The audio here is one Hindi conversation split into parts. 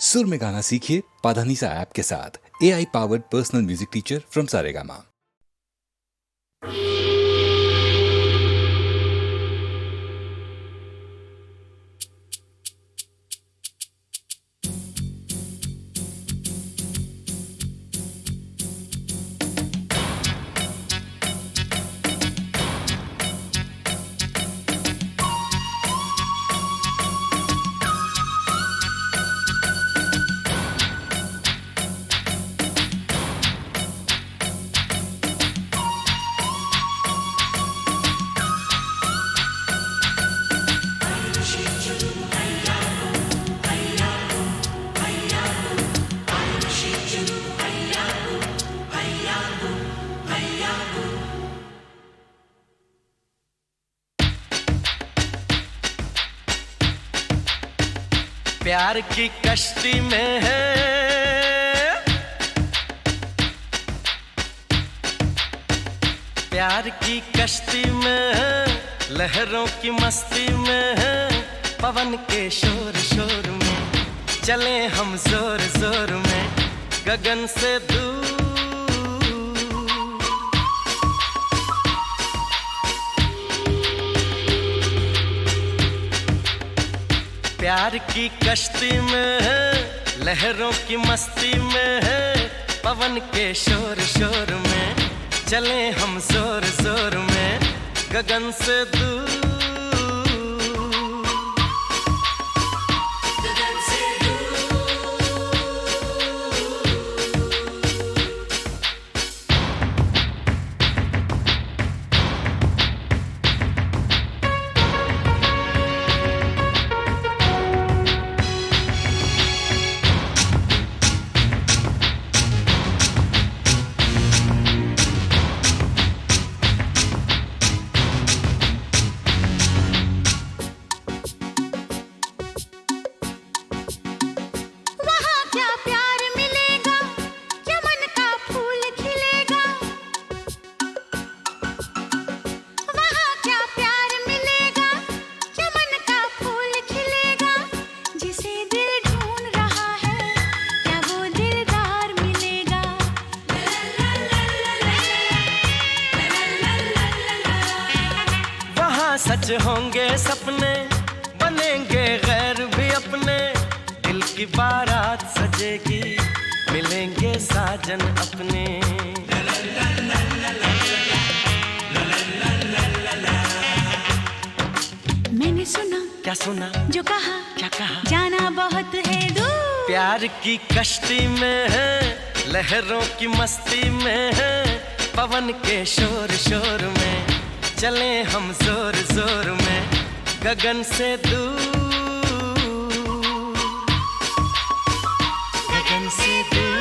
सुर में गाना सीखिए पाधानीसा ऐप के साथ। AI powered personal music teacher from Saregama. प्यार की कश्ती में है, प्यार की कश्ती में है, लहरों की मस्ती में है, पवन के शोर शोर में चले हम जोर जोर में गगन से दूर। प्यार की कश्ती में है, लहरों की मस्ती में है, पवन के शोर शोर में चले हम जोर जोर में गगन से दूर। सच होंगे सपने, बनेंगे गैर भी अपने, दिल की बारात सजेगी, मिलेंगे साजन अपने। मैंने सुना, क्या सुना, जो कहा, क्या कहा, जाना बहुत है दूर। प्यार की कश्ती में है, लहरों की मस्ती में है, पवन के शोर शोर में चले हम जोर जोर में गगन से दूर, गगन से दूर।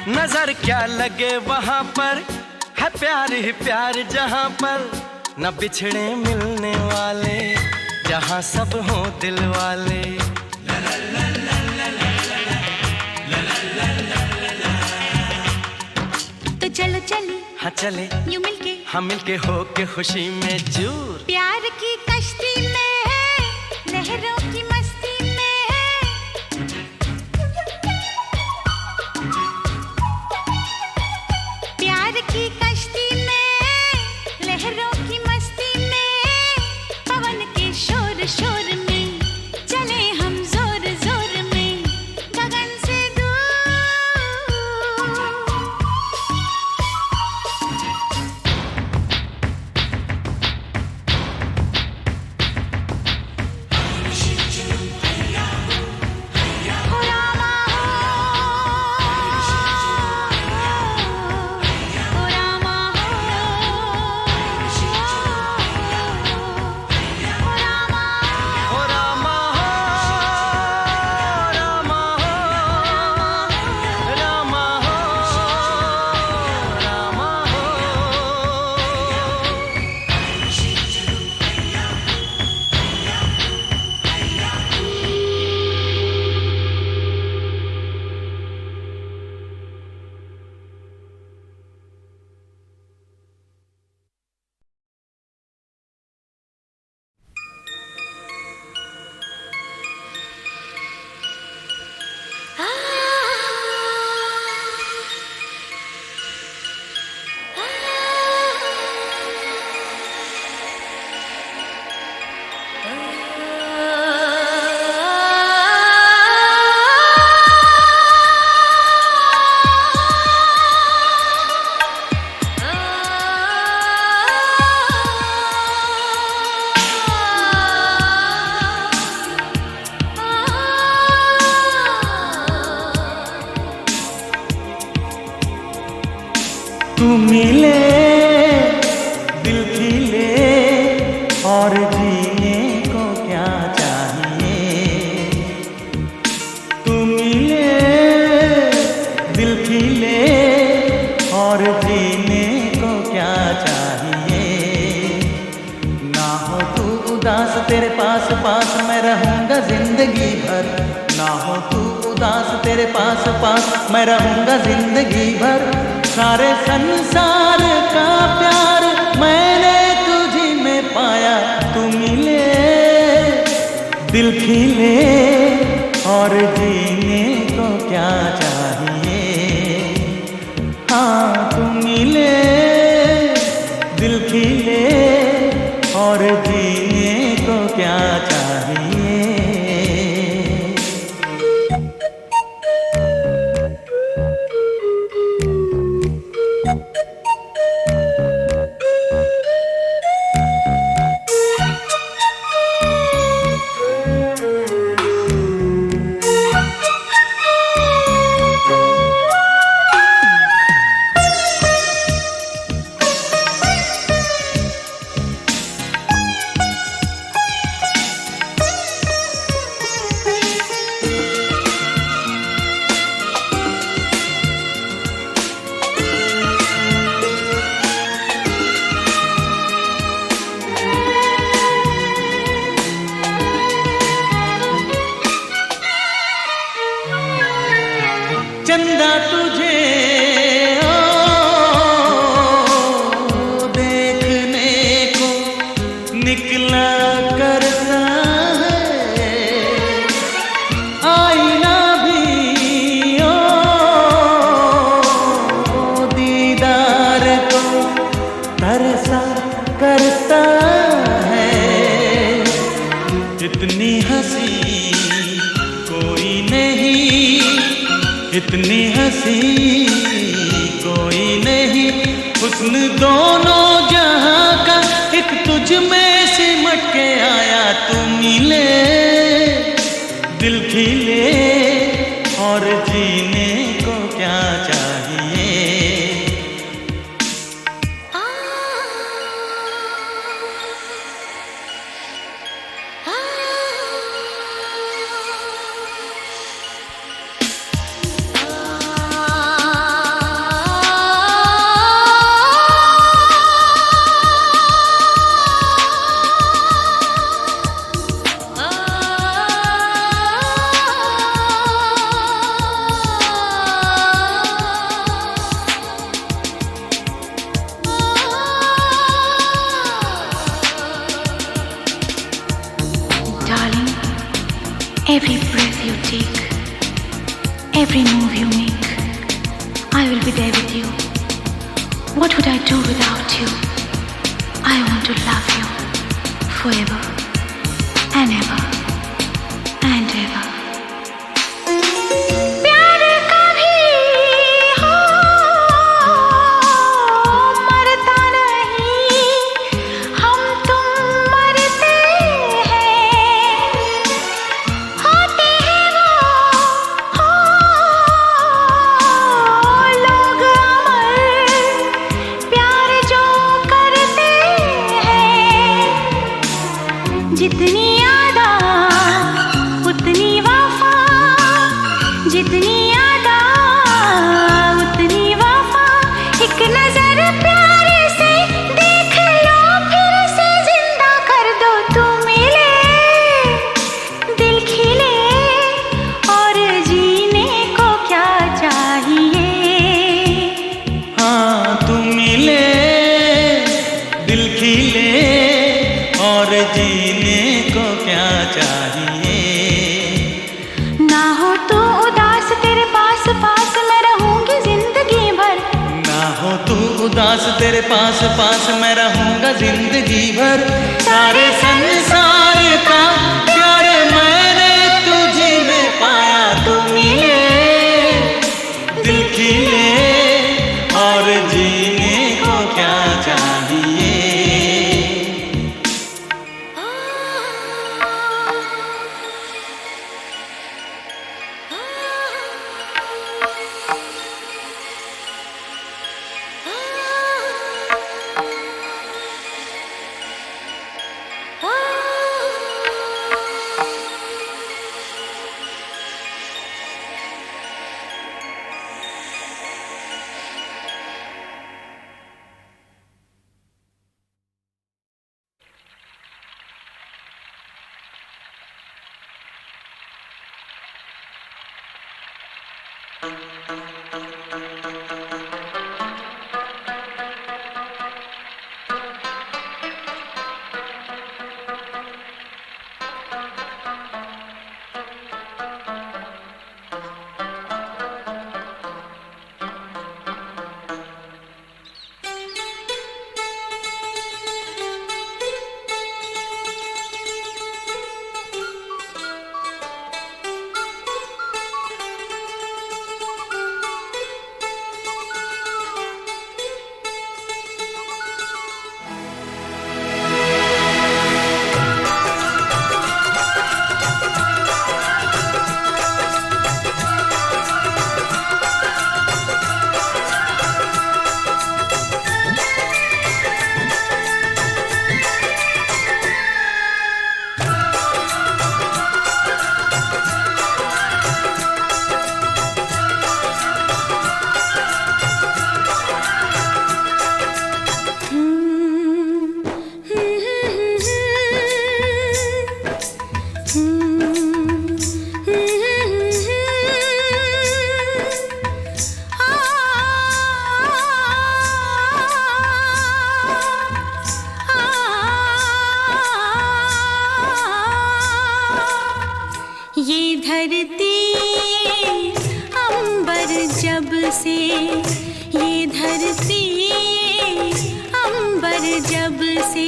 नजर क्या लगे वहां पर, है प्यार ही प्यार जहां पर, न बिछड़े मिलने वाले, जहां सब हों दिल वाले। तो चलो चले, हाँ चले, यूं मिलके, हम मिलके हो के खुशी में चूर। प्यार की कश्ती में है, लहरों की मस्ती में है, प्यार की कश्ती मिले दिल खिले और जीने को क्या चाहिए। तू मिले दिल खिले और जीने को क्या चाहिए। ना हो तू उदास तेरे पास पास मैं रहूंगा जिंदगी भर। ना हो तू उदास तेरे पास पास मैं रहूंगा जिंदगी भर। सारे संसार का प्यार मैंने तुझी में पाया। तू मिले दिल खिले और जीने को क्या चाहिए। हाँ तू मिले दिल खिले और जीने को क्या चाहिए। चंदा तुझे देखने को निकला करता है। आईना भी दीदार को तरसा करता है। इतनी हंसी कोई नहीं, इतनी हंसी कोई नहीं। हुस्न दोनों जहां का एक तुझ में सिमट के आया। तू मिले दिल खिले और जीने को क्या चाहिए। Every breath you take, every move you make, I will be there with you. What would I do without you? I want to love you forever and ever and ever. प्यार कभी हो मरता नहीं, हम तुम मरते हैं। होते हैं वो लोग अमर, प्यार जो करते हैं। जितनी यादा उतनी वफा, जितनी यादा उतनी वफा। एक नजर प्यार से देख लो, फिर से जिंदा कर दो। तू मिले दिल खिले और जीने को क्या चाहिए। हाँ तू मिले दिल खिले और जीने को क्या चाहिए। ना हो तू उदास तेरे पास पास मैं रहूंगी जिंदगी भर। ना हो तू उदास तेरे पास पास मैं रहूंगा जिंदगी भर। सारे संसार का प्यार मैंने तुझी में पाया। तू मिले दिल खिले और जीने को क्या चाहिए। ये धरती ये अंबर जब से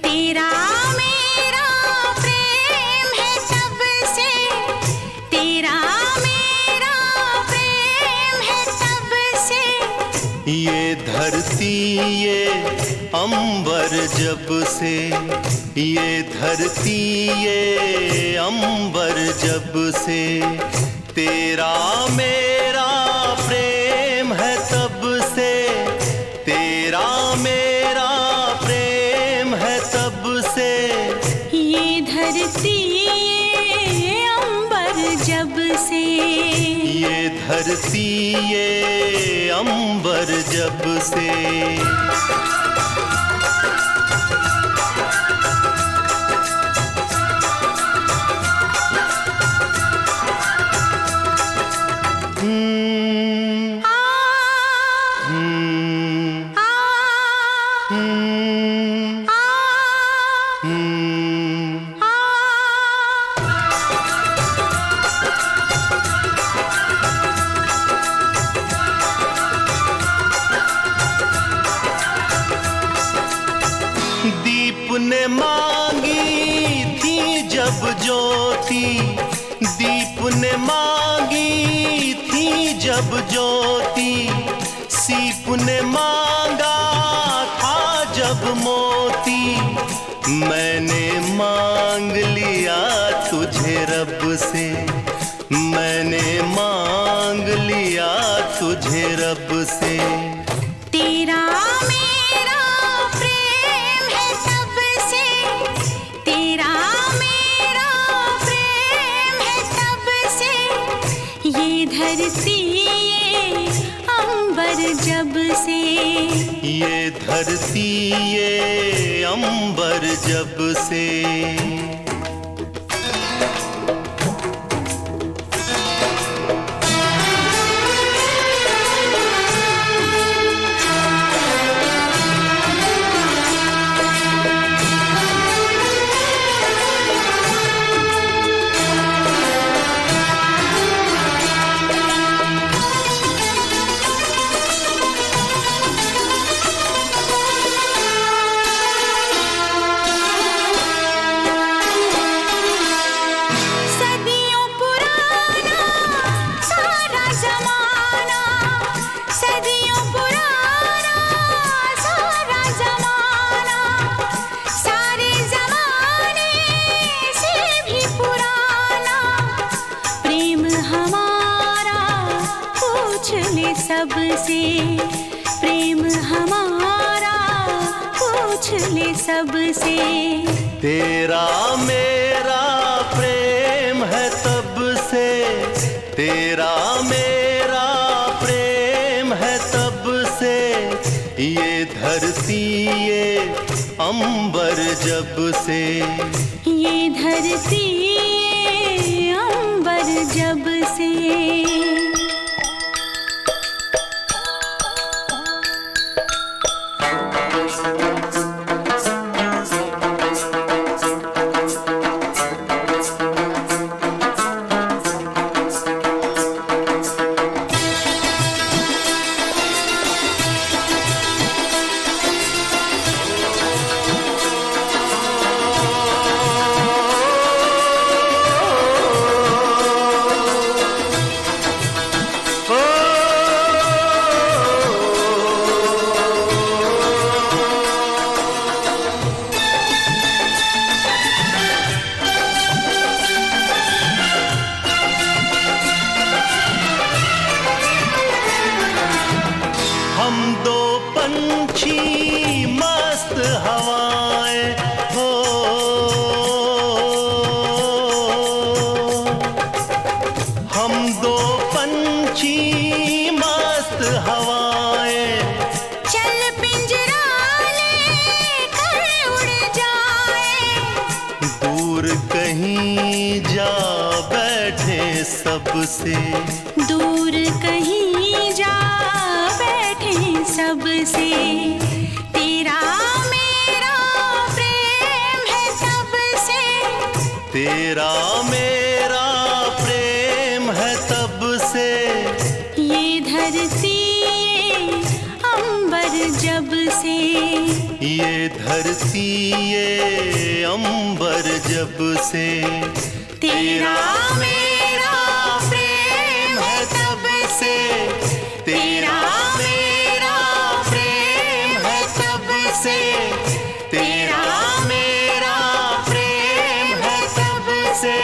तेरा मेरा प्रेम है तब से तेरा मेरा प्रेम है तब से ये धरती ये अंबर जब से ये धरती ये अंबर जब से तेरा मेरा प्रेम है तब से तेरा मेरा प्रेम है तब से ये धरती ये अंबर जब से ये धरती ये अंबर जब से दीप ने मांगी थी जब ज्योति दीप ने मांगी थी जब ज्योति सीप ने मांगा था जब मोती मैंने मांग लिया तुझे रब से मैंने मांग लिया तुझे रब से तेरा मेरा प्रेम है तब से तेरा मेरा प्रेम है तब से ये धरती ये अंबर जब से ये धरती ये अंबर जब से सबसे प्रेम हमारा पूछ ले सबसे तेरा मेरा प्रेम है तब से तेरा मेरा प्रेम है तब से ये धरती ये अंबर जब से ये धरती ये अंबर जब से हम दो पंछी मस्त हवाएं हो हम दो पंछी मस्त हवाएं चल पिंजरा लेकर उड़ जाए दूर कहीं जा बैठे सबसे दूर कहीं जा बैठे सबसे तेरा मेरा प्रेम है तब से तेरा मेरा प्रेम है तब से ये धरती से, ये धरती ये अंबर जब से, तेरा मेरा प्रेम है तब से, तेरा मेरा प्रेम है तब से, तेरा मेरा प्रेम है तब से।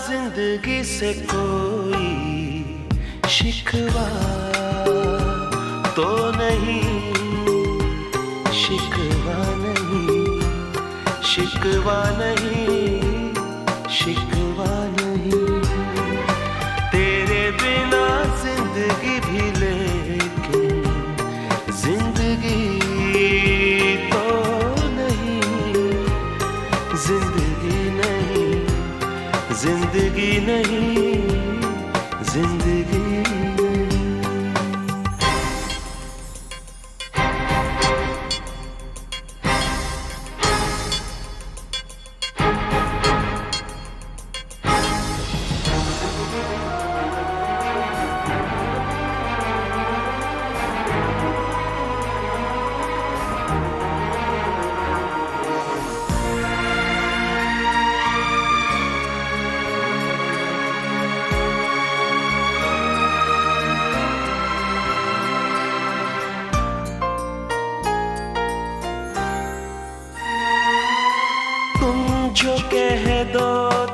जिंदगी से कोई शिकवा तो नहीं, शिकवा नहीं, शिकवा नहीं, शिकवा नहीं। तेरे बिना जिंदगी भी लेकिन जिंदगी तो नहीं, जिंदगी नहीं, जिंदगी नहीं, जिंदगी नहीं। जो कह दो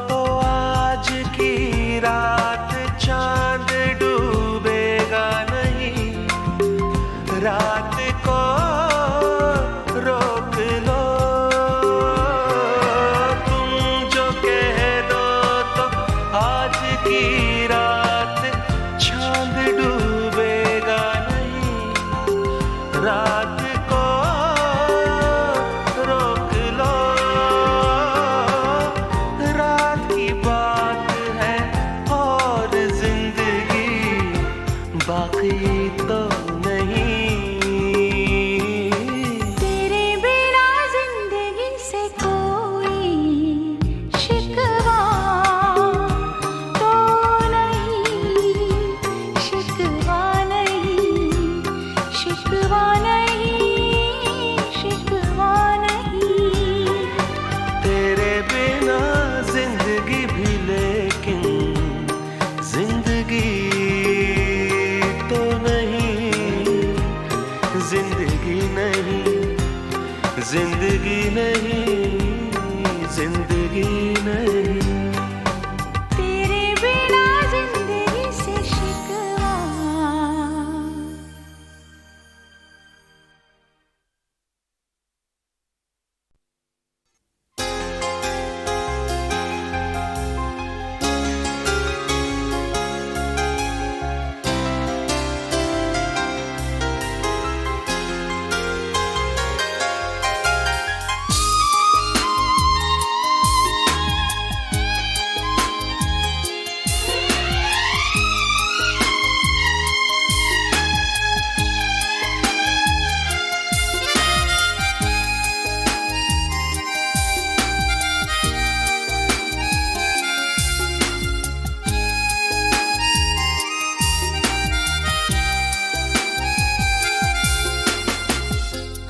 तो आज की रात चांद डूबेगा नहीं, रात को रोक लो। तुम जो कह दो तो आज की रात चांद डूबेगा नहीं, रात को जिंदगी नहीं, जिंदगी नहीं। तेरे बिना जिंदगी से शिकवा।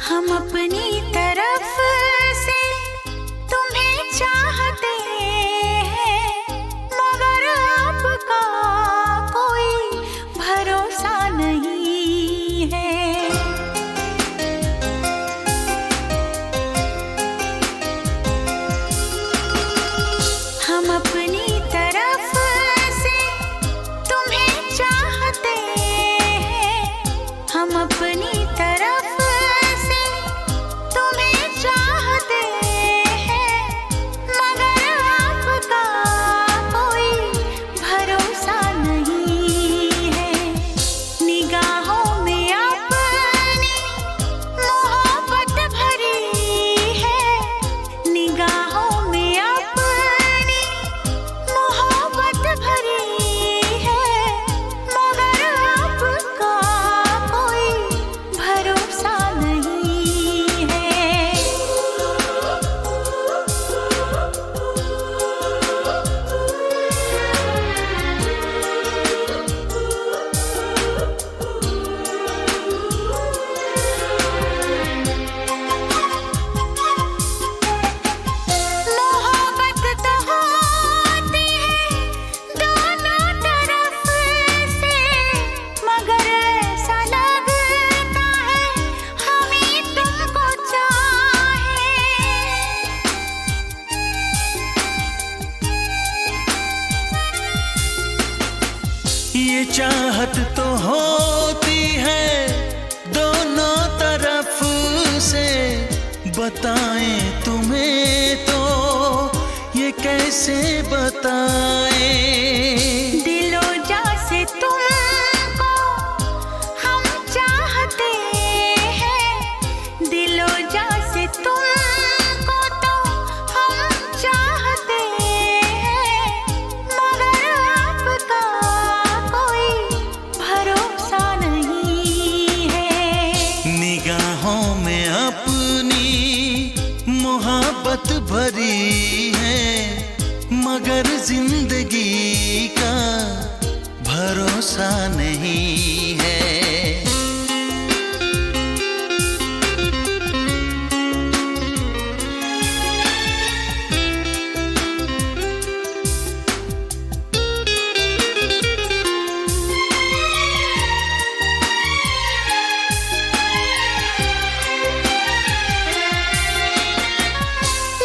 हम अपनी तरफ से तुम्हें चाहते हैं, मगर आपका कोई भरोसा नहीं है। हम अपनी तरफ से तुम्हें चाहते हैं, हम अपनी तरफ चाहते हैं, मगर आपका कोई भरोसा नहीं है। निगाहों में अपनी मोहब्बत भरी है, निगाहों में अपनी मोहब्बत भरी है, मगर आपका कोई भरोसा नहीं है। मोहब्बत तो होती है दोनों तरफ से, मगर ऐसा लगता है हम ही तुमको चाहें। ये चाहत तो होती है दोनों तरफ से, बताएं तुम्हें तो ये कैसे बताएं। दिलो जा से तुमको हम चाहते हैं, दिलो जा से तुमको तो हम चाहते हैं, मगर आपका कोई भरोसा नहीं है। निगाहों में अपनी मोहब्बत भरी है, मगर जिंदगी का भरोसा नहीं है।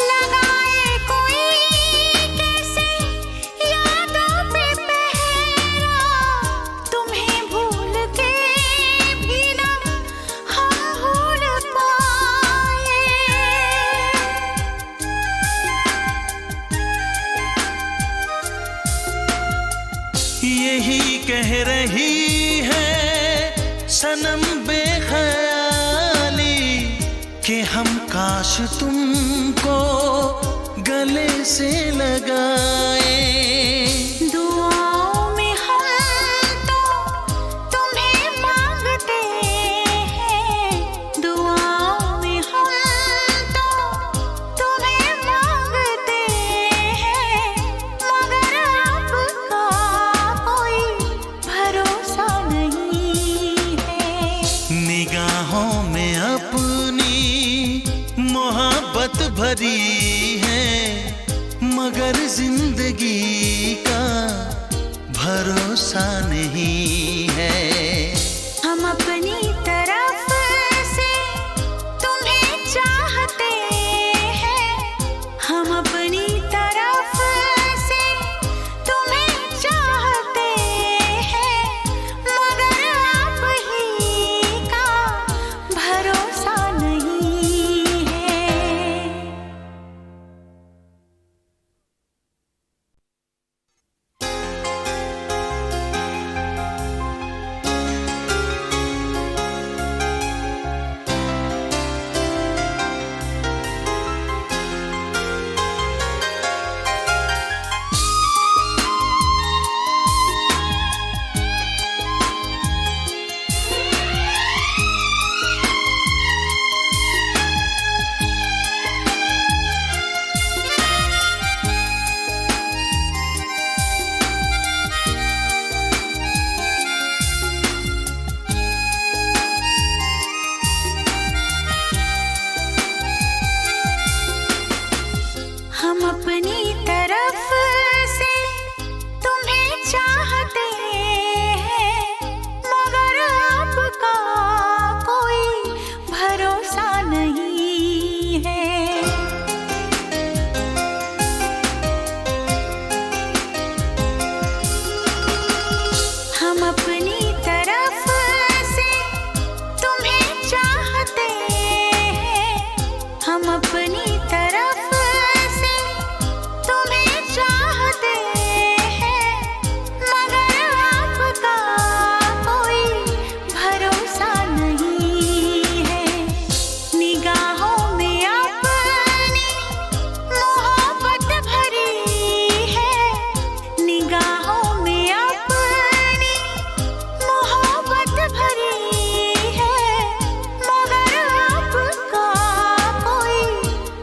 लगाए कोई कैसे यादों पे पहरा, तुम्हें भूल के भी ना हम भूल पाए। यही कह रही है सनम बेख्याली कि हम काश तुमको गले से लगाए। दुआओं में हम तो तुम्हें मांगते हैं, दुआओं में हम तो तुम्हें मांगते हैं, मगर आपका कोई भरोसा नहीं है। निगाहों में अपनी मोहब्बत भरी है, मगर जिंदगी का भरोसा नहीं है। हम अपनी तरफ से तुम्हें चाहते हम अपनी तरफ से तुम्हें चाहते हैं, मगर आपका कोई भरोसा नहीं है। निगाहों में अपनी मोहब्बत भरी है, निगाहों में अपनी मोहब्बत भरी है, मगर आपका कोई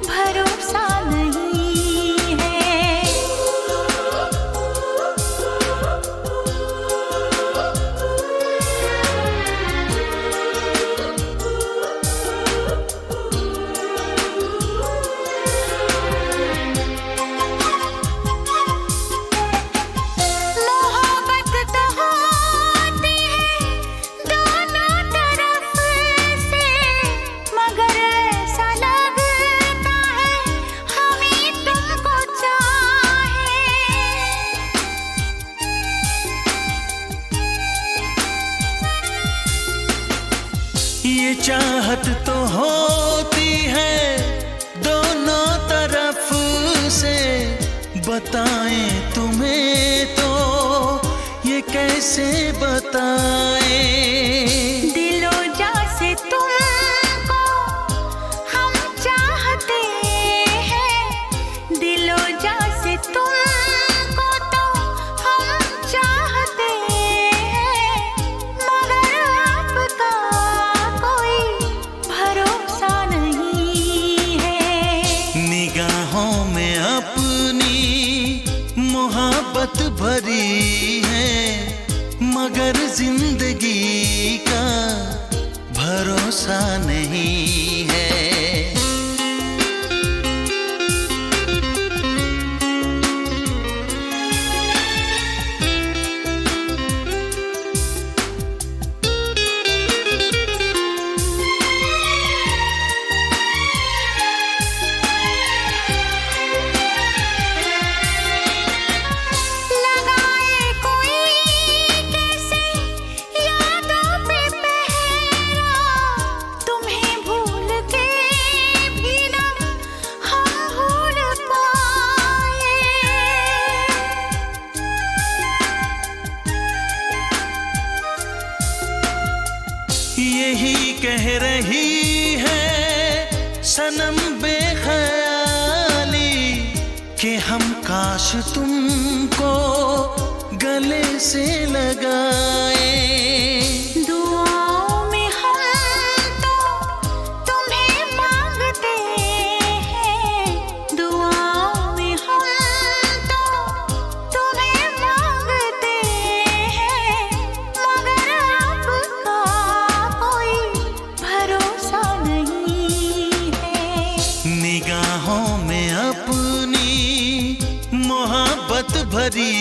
भरोसा नहीं है। मोहब्बत तो होती है दोनों तरफ से, मगर ऐसा लगता है हम ही तुमको चाहें। ये चाहत तो होती है दोनों तरफ से, बताएं तुम्हें तो ये कैसे बताएं। दिलो जा से तुमको हम चाहते हैं, दिलो जा से तुमको तो हम चाहते हैं, मगर आपका कोई भरोसा नहीं है। निगाहों में अपनी मोहब्बत भरी है, मगर जिंदगी का भरोसा नहीं है। लगाए कोई कैसे यादों पे पहरा, तुम्हें भूल के भी ना हम भूल पाए। यही कह रही है सनम बेख्याली कि हम काश तुमको गले से लगाए। दुआओं में हम तो तुम्हें मांगते हैं, दुआओं में हम तो तुम्हें मांगते हैं, मगर आपका कोई भरोसा नहीं है। निगाहों में अपनी मोहब्बत भरी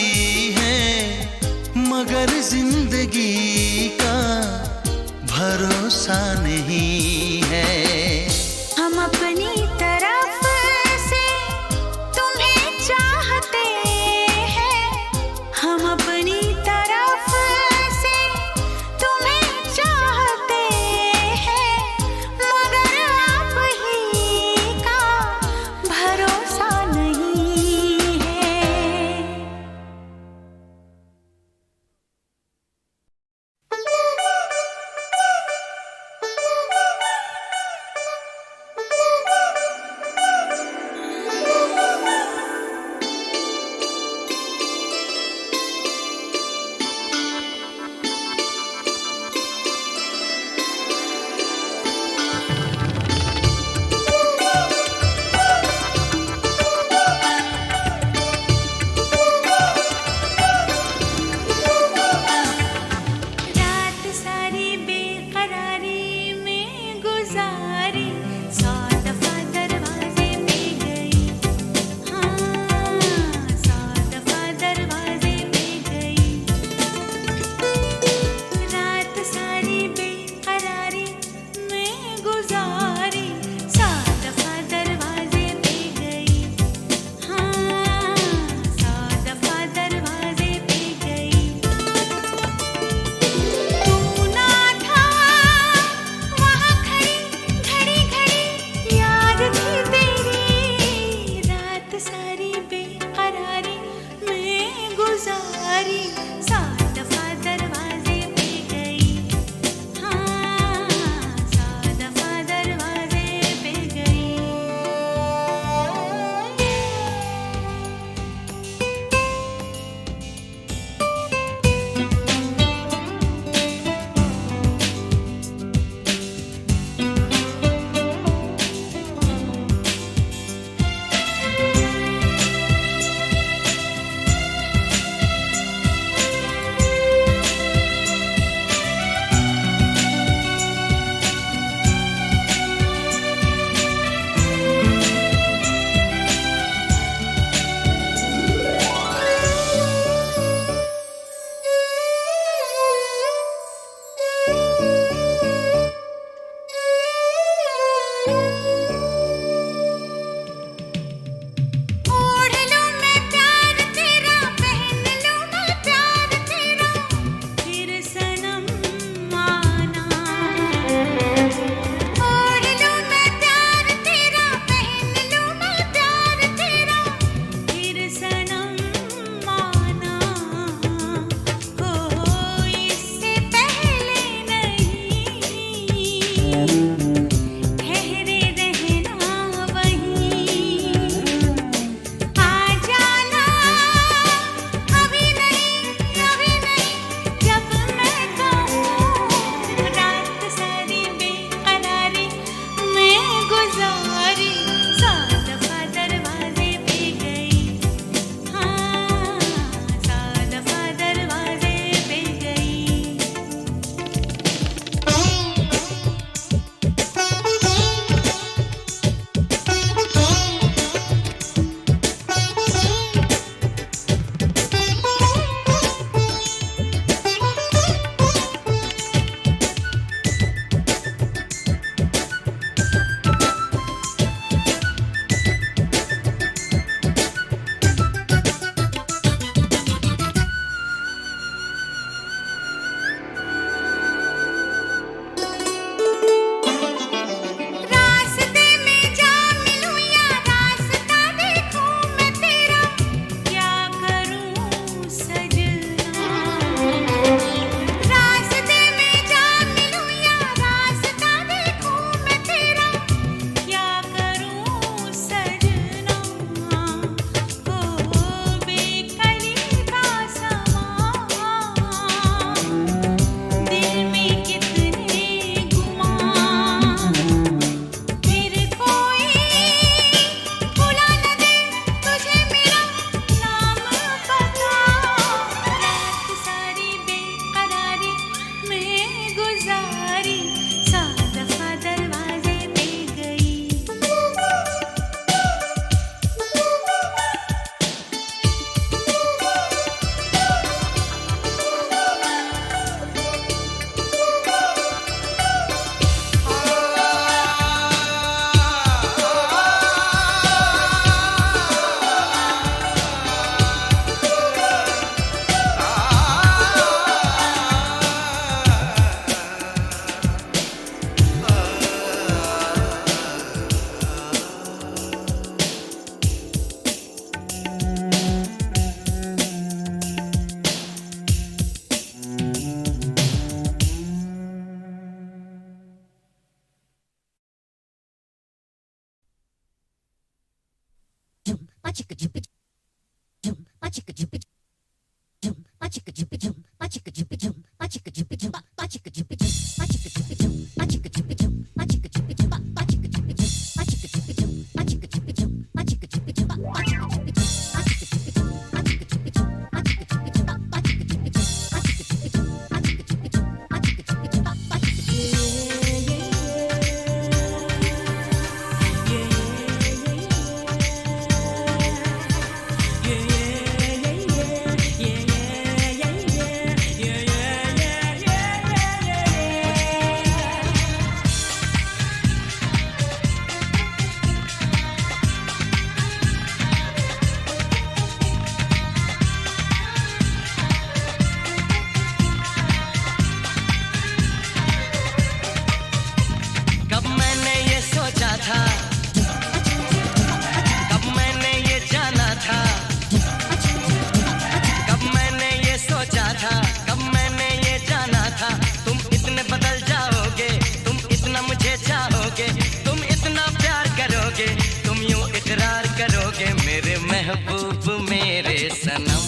है, मगर जिंदगी का भरोसा नहीं है। हम अपनी तरफ से तुम्हें चाहते हैं, हम अपनी तरफ से तुम्हें चाहते हैं, मगर आप ही का भरोसा नहीं है। मेरे महबूब मेरे सनम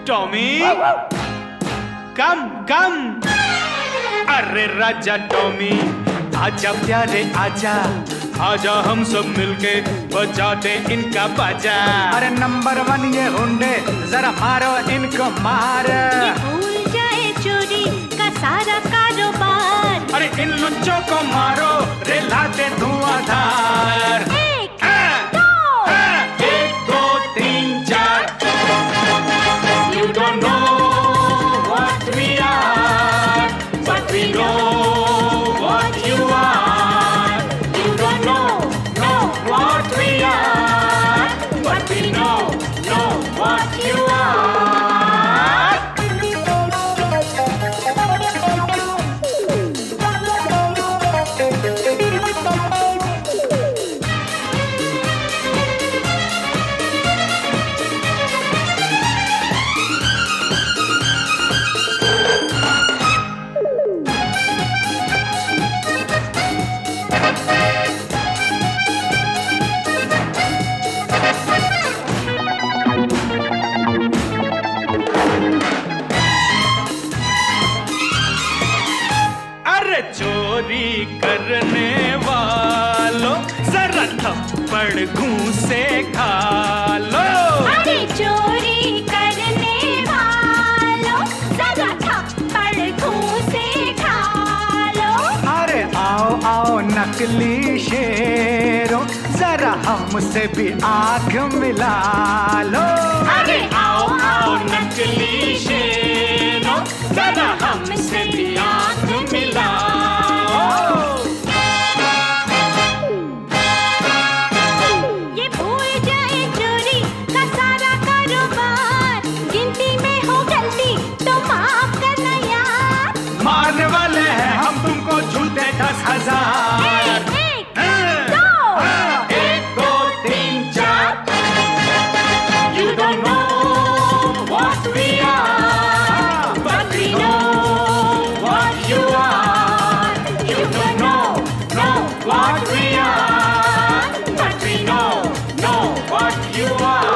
टॉमी कम कम। अरे राजा टॉमी आजा प्यारे आजा, आजा हम सब मिलके बजाते इनका बाजा। अरे नंबर 1 ये हुंडे, जरा मारो इनको मार। ये भूल जाए चोरी का सारा कारोबार। अरे इन लुच्चों को मारो रे लाते धुआंधार। 1 2 1 2 3 4। You don't know what we are, but we know what you are. You don't know what we are, but we know what you are. अरे चोरी करने वालों जरा थप्पड़ घूंसे खा लो। अरे चोरी करने वालों जरा थप्पड़ घूंसे खा लो। अरे आओ आओ नकली शेरों, जरा हमसे भी आंख मिला लो। अरे आओ आओ नकली शेरों, जरा हमसे भी आंख मिलाओ। ये भूल जाए चोरी का सारा कारोबार। गिनती में हो गलती तो माफ करना यार। मारने वाले हैं हम तुमको झूठे 10,000। 1 2 1 2 3 4। You don't know what we are, but we know what you are. You don't know what we are, but we know what you are.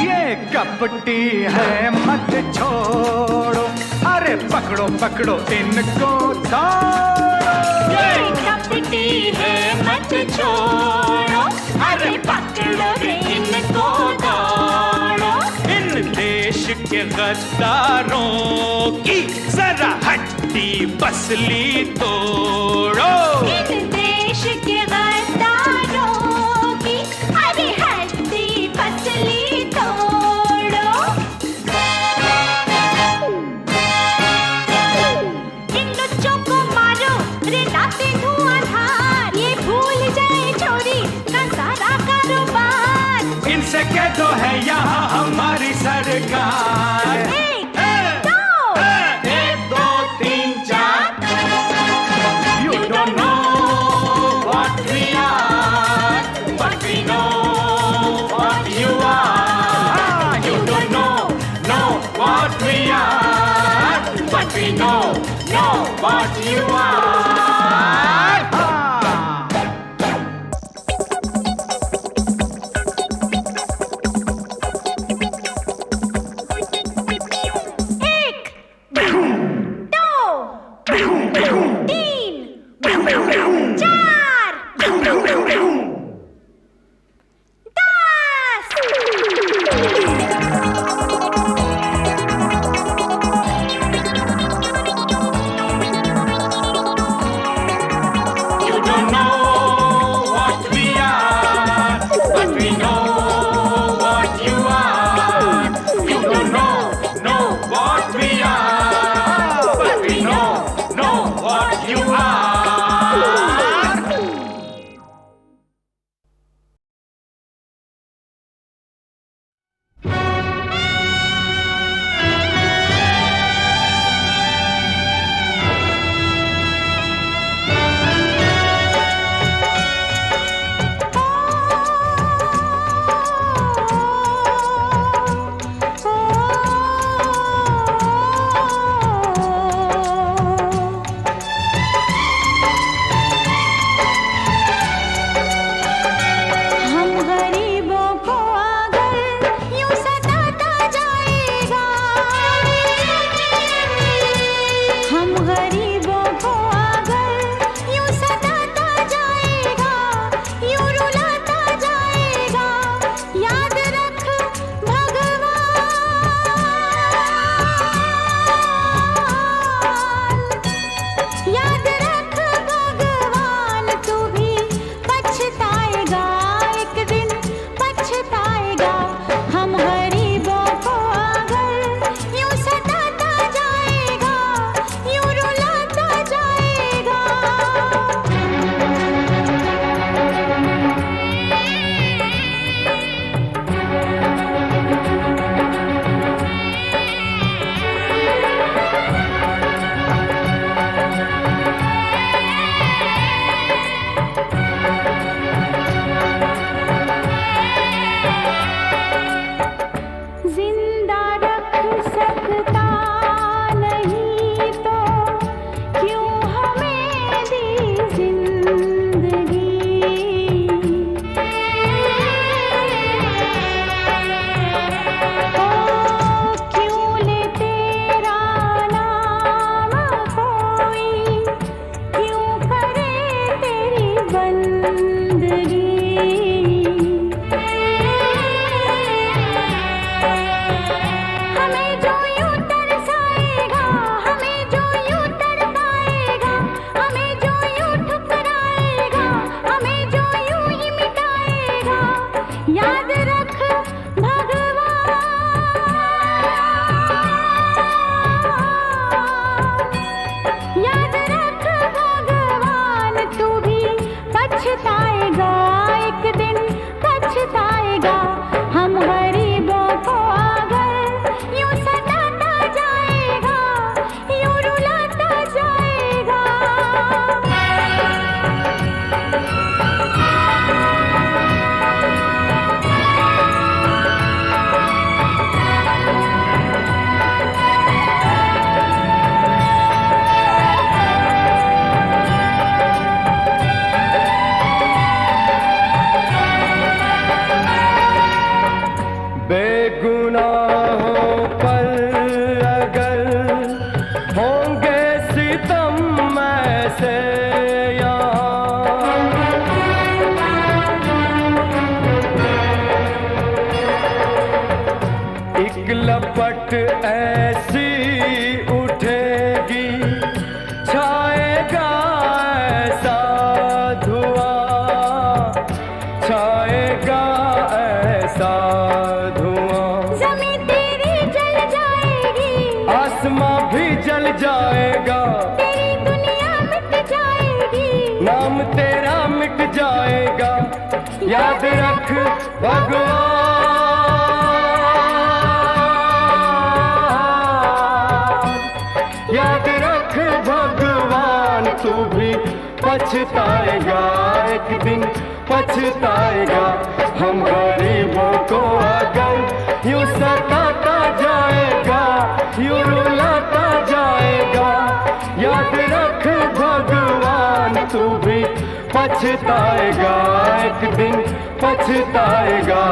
ये कपटी है मत छोड़ो, अरे पकड़ो पकड़ो इनको दौड़ो। ये कपटी है मत छोड़ो, अरे पकड़ो रे इनको दौड़ो। इन देश के गद्दारों की जरा हड्डी पसली तोड़ो। इन देश के गद्दारों की अरे हड्डी पसली तोड़ो। इन लुच्चों को मारो रे लाते धुआंधार। ये भूल जाए चोरी का सारा कारोबार। इनसे कह दो है यहाँ हमारी सरकार। 1 2 1 2 3 4। You don't know what we are, but we know what you are. You don't know what we are, but we know what you are. ऐसी उठेगी छाएगा ऐसा धुआं, छाएगा ऐसा धुआं। ज़मीं तेरी जल जाएगी, आसमां भी जल जाएगा, तेरी दुनिया मिट जाएगी, नाम तेरा मिट जाएगा। याद रख भगवान, याद रख भगवान, तू भी पछताएगा, एक दिन पछताएगा। हम गरीबों को अगर यूं सताता जाएगा, यूं रुलाता जाएगा, याद रख भगवान, तू भी पछताएगा, एक दिन पछताएगा।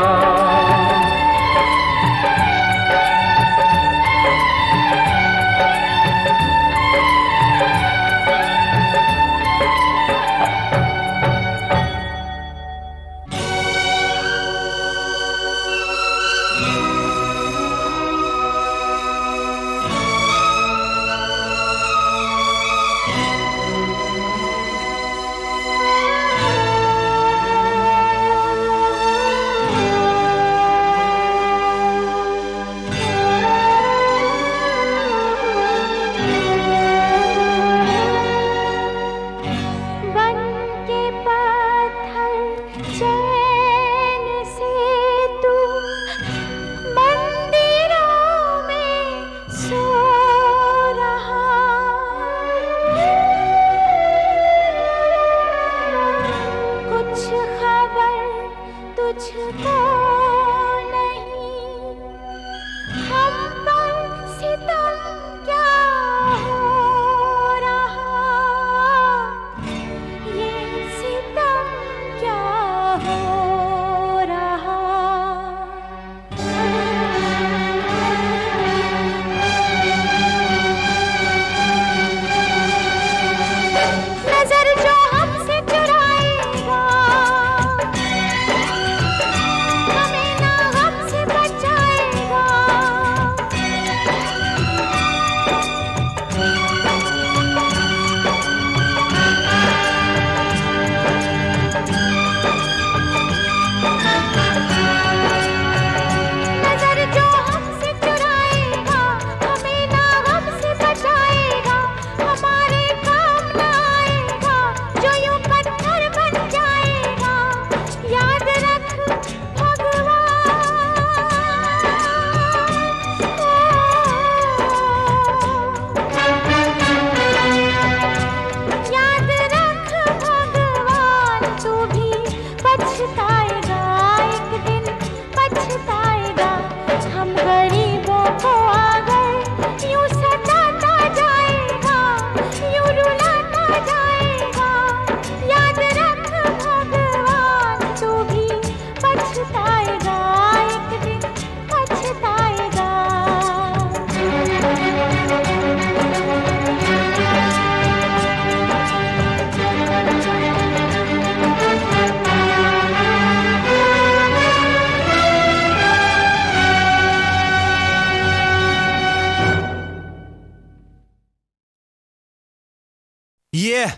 Yeah,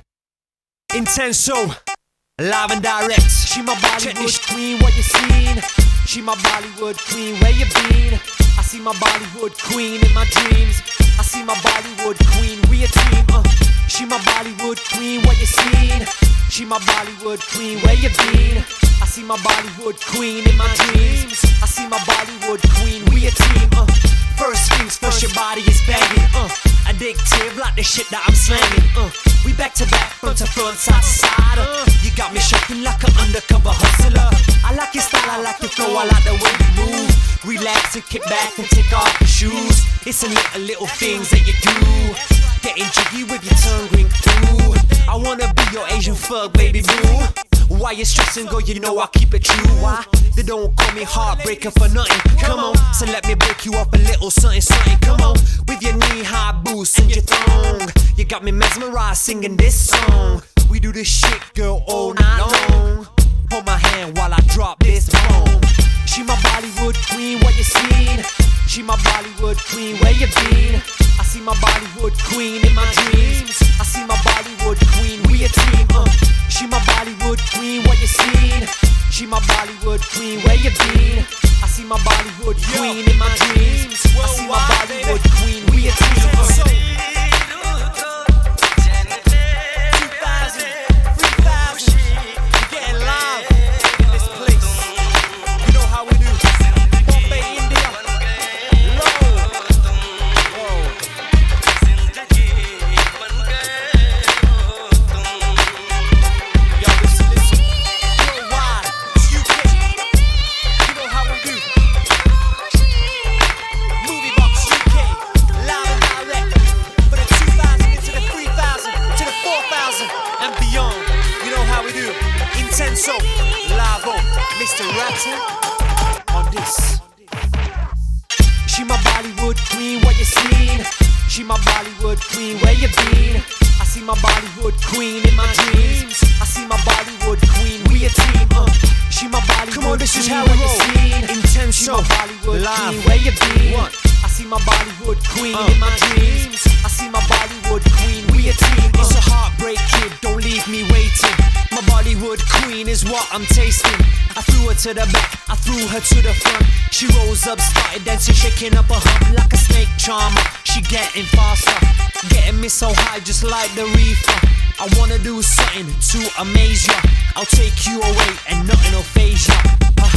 Intenso, live and direct. She my Bollywood queen, what you seen? She my Bollywood queen, where you been? I see my Bollywood queen in my dreams. I see my Bollywood queen, we a team. She my Bollywood queen, what you seen? She my Bollywood queen, where you been? I see my Bollywood queen in my dreams. I see my Bollywood queen, we a team. First things first, your body is banging. Addictive like the shit that I'm slanging. We back to back, front to front, side to side. You got me shaking like an undercover hustler. I like your style, I like your flow, I like the way you move. Relax and kick back and take off your shoes. It's a little things that you do. Getting jiggy with your tongue ring through. I wanna be your Asian fuck, baby boo. Why you stressing, girl, you know I keep it true. Why? They don't call me heartbreaker for nothing. Come on, so let me break you up a little something, something. Come on, with your knee-high boots and your thong. You got me mesmerized singing this song. We do this shit, girl, all night long. Hold my hand while I drop this bomb. She my Bollywood queen, what you seen? She my Bollywood queen, my Bollywood queen, where you been? I see my Bollywood queen in my dreams. I see my Bollywood queen, we a team. 2,000, 3,000, we're getting live in this place. You know how we do. Bombay, India, low. Yo, listen. Worldwide, it's UK. You know how we do. Movie Box UK, live and direct for the 2,000 into the 3,000 to the 4,000 and beyond. You know how we do. Intenso, live on Mr. Raptor on this. She my Bollywood queen, what you seen? She my Bollywood queen, where you been? I see my Bollywood queen in my dreams. I see my Bollywood queen, we a team. She my Bollywood Come on, this is queen, how what we you roll. seen? Intenso, She my Bollywood live. queen, where you been? What? I see my Bollywood queen in my dreams. I see my Bollywood queen, we a team. It's a heartbreak, kid, don't leave me waiting. My Bollywood queen is what I'm tasting. I threw her to the back, I threw her to the front. She rose up, started dancing, shaking up a hump like a snake charmer. She getting faster, getting me so high just like the reefer. I wanna do something to amaze ya. I'll take you away and nothing'll faze ya. Her